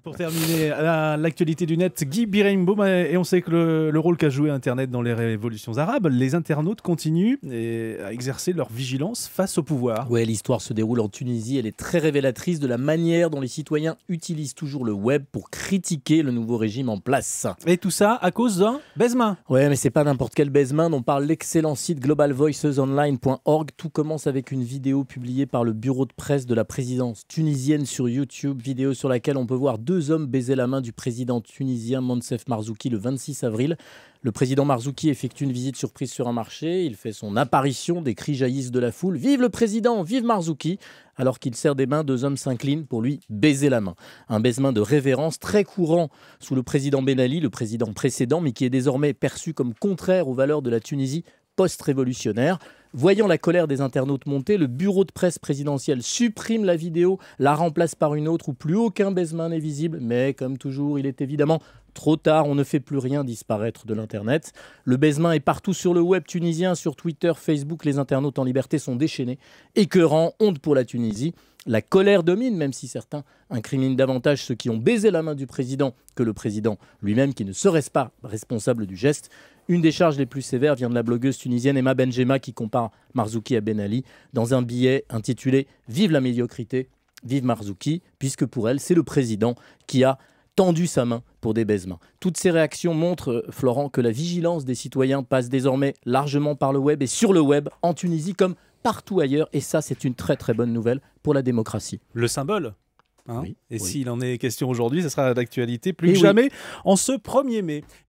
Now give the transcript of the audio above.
Pour terminer, l'actualité du net, Guy Bireimbaum, et on sait que le rôle qu'a joué Internet dans les révolutions arabes, les internautes continuent à exercer leur vigilance face au pouvoir. Ouais, l'histoire se déroule en Tunisie. Elle est très révélatrice de la manière dont les citoyens utilisent toujours le web pour critiquer le nouveau régime en place. Et tout ça à cause d'un baise-main. Ouais, mais c'est pas n'importe quel baise-main dont parle l'excellent site globalvoicesonline.org. Tout commence avec une vidéo publiée par le bureau de presse de la présidence tunisienne sur YouTube. Vidéo sur laquelle on peut voir deux hommes baiser la main du président tunisien Moncef Marzouki le 26 avril. Le président Marzouki effectue une visite surprise sur un marché. Il fait son apparition, des cris jaillissent de la foule. « Vive le président, vive Marzouki !» Alors qu'il serre des mains, deux hommes s'inclinent pour lui baiser la main. Un baise-main de révérence très courant sous le président Ben Ali, le président précédent, mais qui est désormais perçu comme contraire aux valeurs de la Tunisie post-révolutionnaire. Voyant la colère des internautes monter, le bureau de presse présidentiel supprime la vidéo, la remplace par une autre où plus aucun baise-main n'est visible. Mais comme toujours, il est évidemment trop tard, on ne fait plus rien disparaître de l'Internet. Le baise-main est partout sur le web tunisien, sur Twitter, Facebook. Les internautes en liberté sont déchaînés. Écœurant, honte pour la Tunisie. La colère domine, même si certains incriminent davantage ceux qui ont baisé la main du président que le président lui-même, qui ne serait pas responsable du geste. Une des charges les plus sévères vient de la blogueuse tunisienne Emma Benjema qui compare Marzouki à Ben Ali dans un billet intitulé « Vive la médiocrité, vive Marzouki », puisque pour elle, c'est le président qui a tendu sa main pour des baise-mains. Toutes ces réactions montrent, Florent, que la vigilance des citoyens passe désormais largement par le web et sur le web, en Tunisie comme partout ailleurs. Et ça, c'est une très très bonne nouvelle pour la démocratie. Le symbole. Oui, et oui. s'il en est question aujourd'hui, ce sera d'actualité plus que jamais en ce 1er mai.